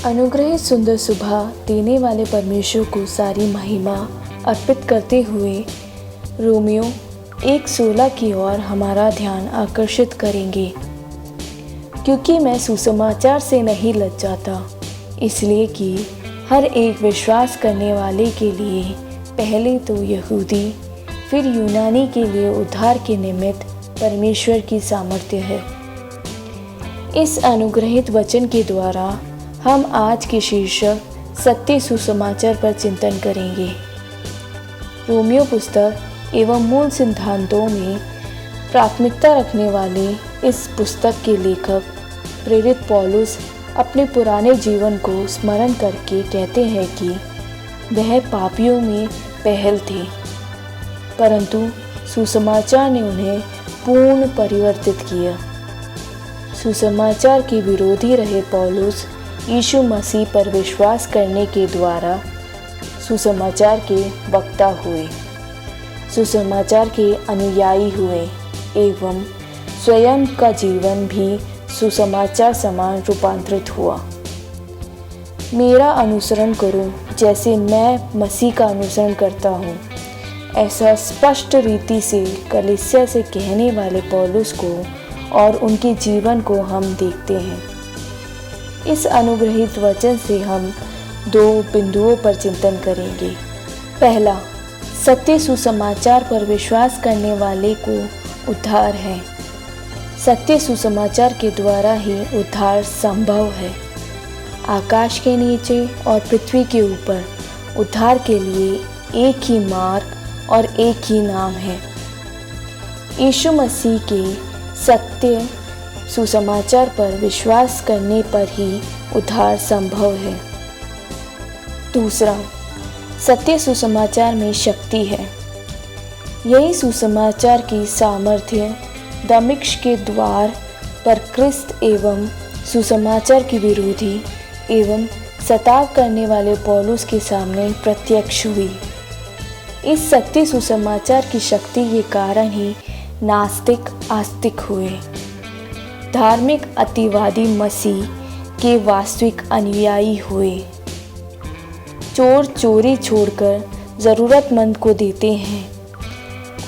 अनुग्रह सुंदर सुबह देने वाले परमेश्वर को सारी महिमा अर्पित करते हुए रोमियो 1:16 की ओर हमारा ध्यान आकर्षित करेंगे। क्योंकि मैं सुसमाचार से नहीं लज्जाता, इसलिए कि हर एक विश्वास करने वाले के लिए, पहले तो यहूदी फिर यूनानी के लिए उद्धार के निमित्त परमेश्वर की सामर्थ्य है। इस अनुग्रहित वचन के द्वारा हम आज के शीर्षक सत्य सुसमाचार पर चिंतन करेंगे। रोमियो पुस्तक एवं मूल सिद्धांतों में प्राथमिकता रखने वाले इस पुस्तक के लेखक प्रेरित पौलुस अपने पुराने जीवन को स्मरण करके कहते हैं कि वह पापियों में पहल थे, परंतु सुसमाचार ने उन्हें पूर्ण परिवर्तित किया। सुसमाचार के विरोधी रहे पौलुस यीशु मसीह पर विश्वास करने के द्वारा सुसमाचार के वक्ता हुए, सुसमाचार के अनुयायी हुए एवं स्वयं का जीवन भी सुसमाचार समान रूपांतरित हुआ। मेरा अनुसरण करो जैसे मैं मसीह का अनुसरण करता हूँ, ऐसा स्पष्ट रीति से कलीसिया से कहने वाले पौलुस को और उनके जीवन को हम देखते हैं। इस अनुग्रहित वचन से हम 2 बिंदुओं पर चिंतन करेंगे। पहला, सत्य सुसमाचार पर विश्वास करने वाले को उद्धार है। सत्य सुसमाचार के द्वारा ही उद्धार संभव है। आकाश के नीचे और पृथ्वी के ऊपर उद्धार के लिए एक ही मार्ग और एक ही नाम है। यीशु मसीह के सत्य सुसमाचार पर विश्वास करने पर ही उद्धार संभव है। दूसरा, सत्य सुसमाचार में शक्ति है। यही सुसमाचार की सामर्थ्य दमिश्क के द्वार पर क्रिस्त एवं सुसमाचार के विरोधी एवं सताव करने वाले पौलुस के सामने प्रत्यक्ष हुई। इस सत्य सुसमाचार की शक्ति के कारण ही नास्तिक आस्तिक हुए, धार्मिक अतिवादी मसीह के वास्तविक अनुयायी हुए। चोर चोरी छोड़कर ज़रूरतमंद को देते हैं।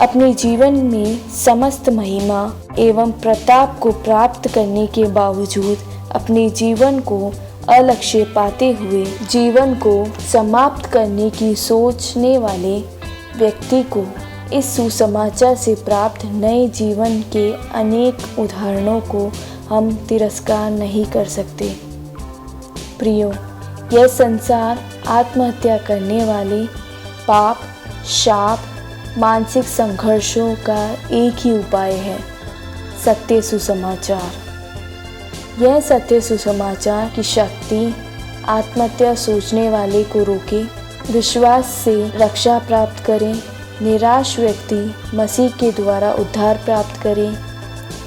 अपने जीवन में समस्त महिमा एवं प्रताप को प्राप्त करने के बावजूद अपने जीवन को अलक्ष्य पाते हुए जीवन को समाप्त करने की सोचने वाले व्यक्ति को इस सुसमाचार से प्राप्त नए जीवन के अनेक उदाहरणों को हम तिरस्कार नहीं कर सकते। प्रियो, यह संसार आत्महत्या करने वाले, पाप, शाप, मानसिक संघर्षों का एक ही उपाय है, सत्य सुसमाचार। यह सत्य सुसमाचार की शक्ति आत्महत्या सोचने वाले को रोके, विश्वास से रक्षा प्राप्त करें, निराश व्यक्ति मसीह के द्वारा उद्धार प्राप्त करें,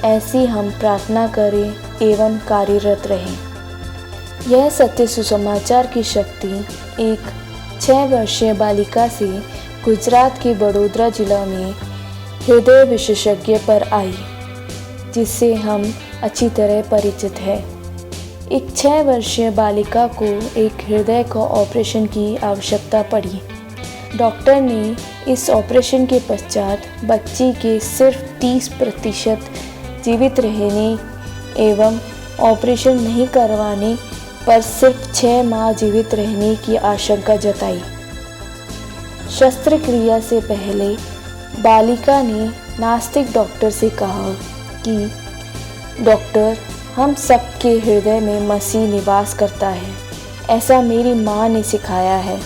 ऐसी हम प्रार्थना करें एवं कार्यरत रहें। यह सत्य सुसमाचार की शक्ति एक 6 वर्षीय बालिका से गुजरात के बड़ोदरा जिला में हृदय विशेषज्ञ पर आई, जिससे हम अच्छी तरह परिचित हैं। एक 6 वर्षीय बालिका को एक हृदय का ऑपरेशन की आवश्यकता पड़ी। डॉक्टर ने इस ऑपरेशन के पश्चात बच्ची के सिर्फ 30% जीवित रहने एवं ऑपरेशन नहीं करवाने पर सिर्फ 6 माह जीवित रहने की आशंका जताई। शस्त्रक्रिया से पहले बालिका ने नास्तिक डॉक्टर से कहा कि डॉक्टर, हम सबके हृदय में मसीह निवास करता है, ऐसा मेरी माँ ने सिखाया है,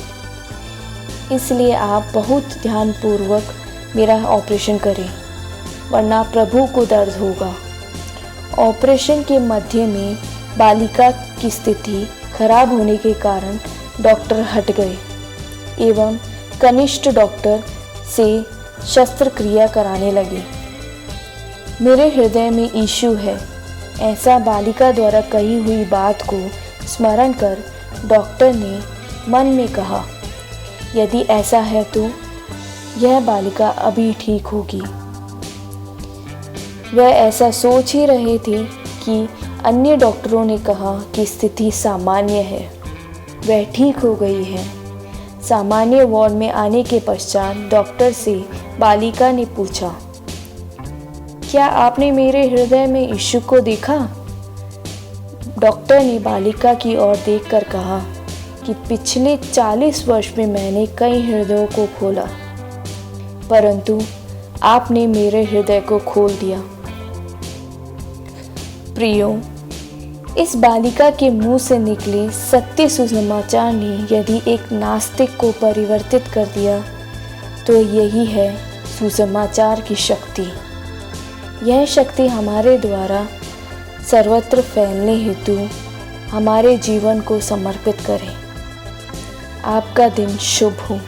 इसलिए आप बहुत ध्यानपूर्वक मेरा ऑपरेशन करें, वरना प्रभु को दर्द होगा। ऑपरेशन के मध्य में बालिका की स्थिति खराब होने के कारण डॉक्टर हट गए एवं कनिष्ठ डॉक्टर से शस्त्रक्रिया कराने लगे। मेरे हृदय में यीशु है, ऐसा बालिका द्वारा कही हुई बात को स्मरण कर डॉक्टर ने मन में कहा, यदि ऐसा है तो यह बालिका अभी ठीक होगी। वह ऐसा सोच ही रहे थे कि अन्य डॉक्टरों ने कहा कि स्थिति सामान्य है, वह ठीक हो गई है। सामान्य वार्ड में आने के पश्चात डॉक्टर से बालिका ने पूछा, क्या आपने मेरे हृदय में यीशु को देखा? डॉक्टर ने बालिका की ओर देखकर कहा कि पिछले 40 वर्ष में मैंने कई हृदयों को खोला, परंतु आपने मेरे हृदय को खोल दिया। प्रियो, इस बालिका के मुंह से निकले सत्य सुसमाचार ने यदि एक नास्तिक को परिवर्तित कर दिया तो यही है सुसमाचार की शक्ति। यह शक्ति हमारे द्वारा सर्वत्र फैलने हेतु हमारे जीवन को समर्पित करें। आपका दिन शुभ हो।